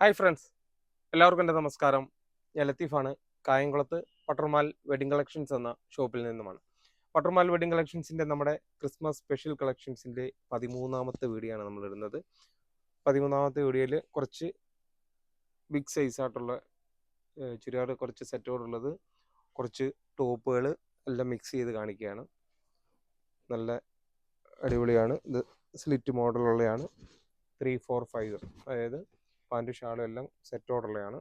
Hi friends, എല്ലാവർക്കും എൻ്റെ നമസ്കാരം. ഞാൻ ലത്തീഫാണ്. കായംകുളത്ത് പട്ടർമാൽ വെഡിങ് കളക്ഷൻസ് എന്ന ഷോപ്പിൽ നിന്നുമാണ്. പട്ടർമാൽ വെഡിങ് കളക്ഷൻസിൻ്റെ നമ്മുടെ ക്രിസ്മസ് സ്പെഷ്യൽ കളക്ഷൻസിൻ്റെ 13ാമത്തെ വീഡിയോ ആണ് നമ്മൾ ഇടുന്നത്. 13ാമത്തെ വീഡിയോയിൽ കുറച്ച് ബിഗ് സൈസ് ആയിട്ടുള്ള ചുരിദാർ, കുറച്ച് സെറ്റോടുള്ളത്, കുറച്ച് ടോപ്പുകൾ എല്ലാം മിക്സ് ചെയ്ത് കാണിക്കുകയാണ്. നല്ല അടിപൊളിയാണ്. ഇത് സ്ലിറ്റ് മോഡലുള്ളതാണ്. 3, 4, 5, അതായത് പാൻറ് ഷാളും എല്ലാം സെറ്റോടുള്ളതാണ്.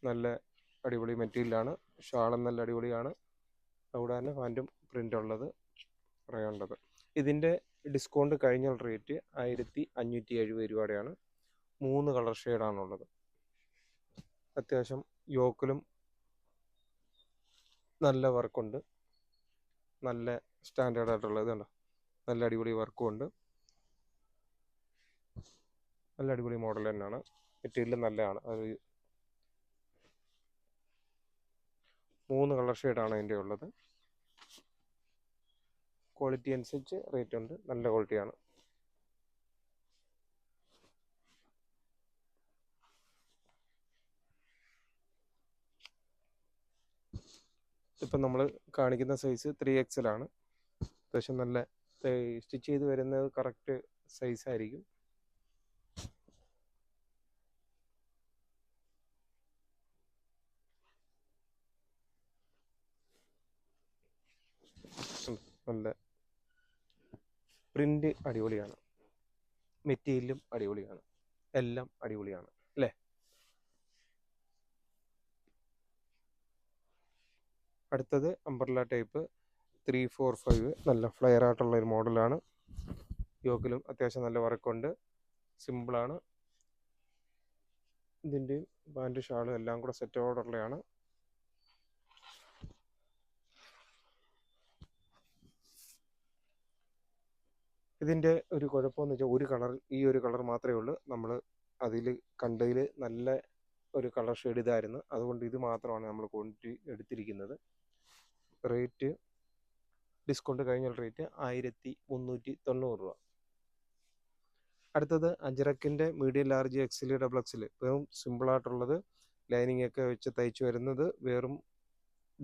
നല്ല അടിപൊളി മെറ്റീരിയലാണ്. ഷാളും നല്ല അടിപൊളിയാണ്. അവിടെ തന്നെ പാൻറ്റും പ്രിൻ്റ് ഉള്ളത് പറയേണ്ടത്. ഇതിൻ്റെ ഡിസ്കൗണ്ട് കഴിഞ്ഞ റേറ്റ് 1570 രൂപയുടെയാണ്. 3 കളർ ഷെയ്ഡാണുള്ളത്. അത്യാവശ്യം യോക്കിലും നല്ല വർക്കുണ്ട്. നല്ല സ്റ്റാൻഡേർഡ് ആയിട്ടുള്ളത് കണ്ടോ, നല്ല അടിപൊളി വർക്കും ഉണ്ട്. നല്ല അടിപൊളി മോഡൽ തന്നെയാണ്. മെറ്റീരിയൽ നല്ലതാണ്. അത് 3 കളർ ഷെയ്ഡാണ് അതിൻ്റെ ഉള്ളത്. ക്വാളിറ്റി അനുസരിച്ച് റേറ്റ് ഉണ്ട്. നല്ല ക്വാളിറ്റിയാണ്. ഇപ്പം നമ്മൾ കാണിക്കുന്ന സൈസ് 3XL ആണ്. അത്യാവശ്യം നല്ല സ്റ്റിച്ച് ചെയ്ത് വരുന്നത് കറക്റ്റ് സൈസായിരിക്കും. നല്ല പ്രിൻ്റ് അടിപൊളിയാണ്. മെറ്റീരിയലും അടിപൊളിയാണ്. എല്ലാം അടിപൊളിയാണ് അല്ലേ? അടുത്തത് അംബ്രല്ല ടൈപ്പ് 3, 4, 5 നല്ല ഫ്ലെയർ ആയിട്ടുള്ള ഒരു മോഡലാണ്. യോക്കിലും അത്യാവശ്യം നല്ല വർക്കുണ്ട്. സിമ്പിളാണ്. ഇതിൻ്റെയും പാൻറ് ഷാളും എല്ലാം കൂടെ സെറ്റോടുള്ളതാണ്. ഇതിൻ്റെ ഒരു കുഴപ്പമെന്ന് വെച്ചാൽ ഈ ഒരു കളർ മാത്രമേ ഉള്ളൂ. നമ്മൾ അതിൽ കണ്ടതിൽ നല്ല ഒരു കളർ ഷെയ്ഡ് ഇതായിരുന്നു. അതുകൊണ്ട് ഇത് മാത്രമാണ് നമ്മൾ ക്വാണ്ടിറ്റി എടുത്തിരിക്കുന്നത്. റേറ്റ് ഡിസ്കൗണ്ട് കഴിഞ്ഞ റേറ്റ് 1390 രൂപ. അടുത്തത് അജ്രക്കിൻ്റെ മീഡിയം, ലാർജ്, XL, XXL. വെറും സിമ്പിളായിട്ടുള്ളത്. ലൈനിങ് ഒക്കെ വെച്ച് തയ്ച്ച് വരുന്നത്. വെറും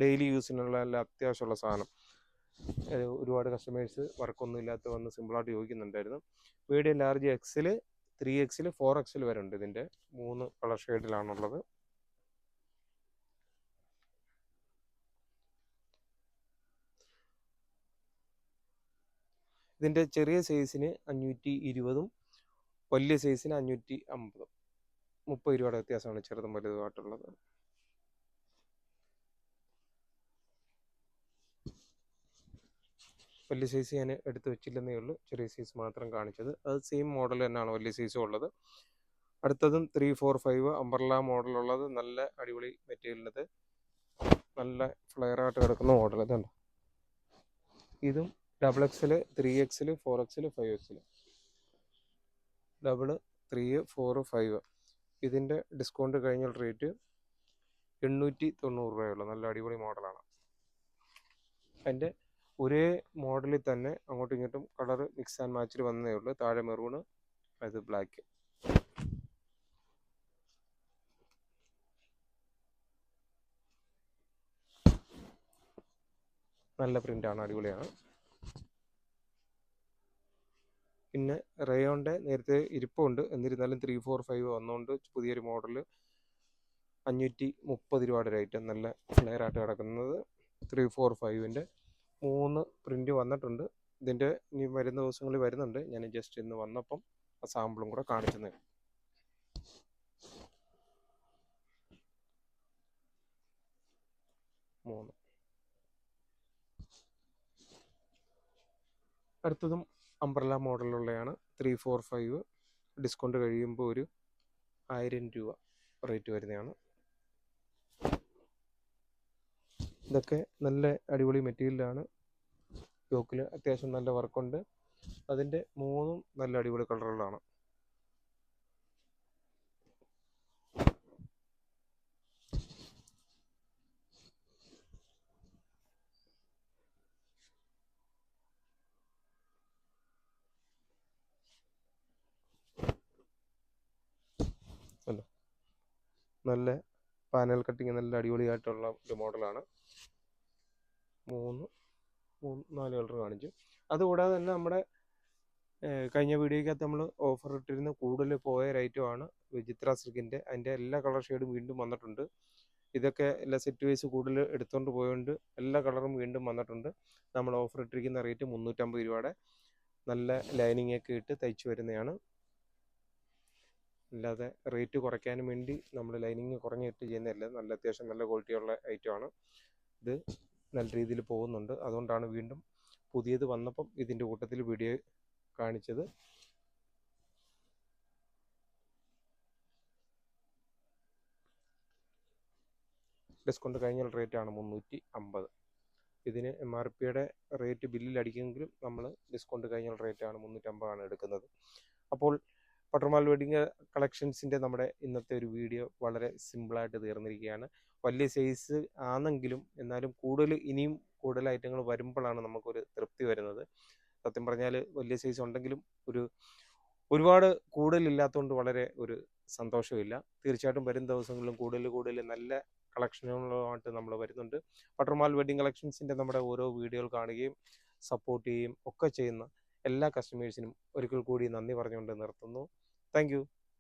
ഡെയിലി യൂസിനുള്ള നല്ല അത്യാവശ്യമുള്ള സാധനം. ഒരുപാട് കസ്റ്റമേഴ്സ് വർക്കൊന്നും ഇല്ലാത്ത വന്ന് സിമ്പിളായിട്ട് ചോദിക്കുന്നുണ്ടായിരുന്നു. Medium, large, XL, 3XL, 4XL വരെ ഉണ്ട്. ഇതിൻ്റെ 3 കളർ ഷെയ്ഡിലാണുള്ളത്. ഇതിൻ്റെ ചെറിയ സൈസിന് 520, വലിയ സൈസിന് 550. 30 രൂപയുടെ വ്യത്യാസമാണ് ചെറുതും വലുതുമായിട്ടുള്ളത്. വലിയ സൈസ് ഞാൻ എടുത്ത് വെച്ചില്ലെന്നേ ഉള്ളൂ. ചെറിയ സൈസ് മാത്രം കാണിച്ചത്. അത് സെയിം മോഡൽ തന്നെയാണ് വലിയ സൈസും ഉള്ളത്. അടുത്തതും 3, 4, 5 അംബ്രല്ല മോഡലുള്ളത്. നല്ല അടിപൊളി മെറ്റീരിയലിനത് നല്ല ഫ്ലെയറായിട്ട് കിടക്കുന്ന മോഡൽ. ഇതുണ്ട്. ഇതും XXL, 3XL, 4XL, 5XL. 3, 4, 5. ഇതിൻ്റെ ഡിസ്കൗണ്ട് കഴിഞ്ഞ റേറ്റ് 890 രൂപയുള്ളൂ. നല്ല അടിപൊളി മോഡലാണ്. അതിൻ്റെ ഒരേ മോഡലിൽ തന്നെ അങ്ങോട്ടും ഇങ്ങോട്ടും കളർ മിക്സ് ആൻഡ് മാച്ചിൽ വന്നതേ ഉള്ളൂ. താഴെ മെറൂണ്, അത് ബ്ലാക്ക്. നല്ല പ്രിൻ്റാണ്, അടിപൊളിയാണ്. പിന്നെ റയോണിൻ്റെ നേരത്തെ ഇരിപ്പുണ്ട്. എന്നിരുന്നാലും 3, 4, 5 വന്നുകൊണ്ട് പുതിയൊരു മോഡൽ 530 രൂപയുടെ റേറ്റ്. നല്ല ഫ്ലെയറായിട്ട് കിടക്കുന്നത് 3, 4, 5ൻ്റെ 3 പ്രിൻ്റ് വന്നിട്ടുണ്ട്. ഇതിൻ്റെ ഇനി വരുന്ന ദിവസങ്ങളിൽ വരുന്നുണ്ട്. ഞാൻ ജസ്റ്റ് ഇന്ന് വന്നപ്പം ആ സാമ്പിളും കൂടെ കാണിച്ചത്. അടുത്തതും അംബ്രല്ല മോഡലുള്ളതാണ്. 3, 4, 5 ഡിസ്കൗണ്ട് കഴിയുമ്പോൾ ഒരു 1000 രൂപ റേറ്റ് വരുന്നതാണ്. ഇതൊക്കെ നല്ല അടിപൊളി മെറ്റീരിയലാണ്. യോക്കിൽ അത്യാവശ്യം നല്ല വർക്കുണ്ട്. അതിൻ്റെ 3 നല്ല അടിപൊളി കളറുകളാണ്. നല്ല പാനൽ കട്ടിങ് നല്ല അടിപൊളിയായിട്ടുള്ള ഒരു മോഡലാണ്. 4 കളർ കാണിച്ചു. അതുകൂടാതെ തന്നെ നമ്മുടെ കഴിഞ്ഞ വീഡിയോയ്ക്കകത്ത് നമ്മൾ ഓഫർ ഇട്ടിരുന്ന കൂടുതൽ പോയ ഒരു ഐറ്റമാണ് വിചിത്ര സിൽക്കിൻ്റെ. അതിൻ്റെ എല്ലാ കളർ ഷെയ്ഡും വീണ്ടും വന്നിട്ടുണ്ട്. ഇതൊക്കെ എല്ലാ സെറ്റ് വൈസ് കൂടുതൽ എടുത്തുകൊണ്ട് പോയതുകൊണ്ട് എല്ലാ കളറും വീണ്ടും വന്നിട്ടുണ്ട്. നമ്മൾ ഓഫർ ഇട്ടിരിക്കുന്ന റേറ്റ് 350 രൂപയുടെ നല്ല ലൈനിങ് ഒക്കെ ഇട്ട് തയ്ച്ചു വരുന്നതാണ്. അല്ലാതെ റേറ്റ് കുറയ്ക്കാനും വേണ്ടി നമ്മൾ ലൈനിങ് കുറഞ്ഞിട്ട് ചെയ്യുന്നതല്ല. നല്ല അത്യാവശ്യം നല്ല ക്വാളിറ്റിയുള്ള ഐറ്റമാണ്. ഇത് നല്ല രീതിയിൽ പോകുന്നുണ്ട്. അതുകൊണ്ടാണ് വീണ്ടും പുതിയത് വന്നപ്പം ഇതിൻ്റെ കൂട്ടത്തിൽ വീഡിയോ കാണിച്ചത്. ഡിസ്കൗണ്ട് കഴിഞ്ഞ റേറ്റാണ് 350. ഇതിന് MRPയുടെ റേറ്റ് ബില്ലിൽ അടിക്കുമെങ്കിലും നമ്മൾ ഡിസ്കൗണ്ട് കഴിഞ്ഞ റേറ്റാണ് 350 എടുക്കുന്നത്. അപ്പോൾ പട്ടർമാൽ വെഡിങ് കളക്ഷൻസിൻ്റെ നമ്മുടെ ഇന്നത്തെ ഒരു വീഡിയോ വളരെ സിമ്പിളായിട്ട് തീർന്നിരിക്കുകയാണ്. വലിയ സൈസ് ആണെങ്കിലും എന്നാലും ഇനിയും കൂടുതൽ ഐറ്റങ്ങൾ വരുമ്പോഴാണ് നമുക്കൊരു തൃപ്തി വരുന്നത്. സത്യം പറഞ്ഞാൽ വലിയ സൈസ് ഉണ്ടെങ്കിലും ഒരുപാട് കൂടുതലില്ലാത്തതുകൊണ്ട് വളരെ ഒരു സന്തോഷമില്ല. തീർച്ചയായിട്ടും വരും ദിവസങ്ങളിലും കൂടുതൽ നല്ല കളക്ഷനുകളുമായിട്ട് നമ്മൾ വരുന്നുണ്ട്. പട്ടർമാൽ വെഡിങ് കളക്ഷൻസിൻ്റെ നമ്മുടെ ഓരോ വീഡിയോകൾ കാണുകയും സപ്പോർട്ട് ചെയ്യുകയും ഒക്കെ ചെയ്യുന്ന എല്ലാ കസ്റ്റമേഴ്സിനും ഒരിക്കൽ കൂടി നന്ദി പറഞ്ഞുകൊണ്ട് നിർത്തുന്നു. Thank you.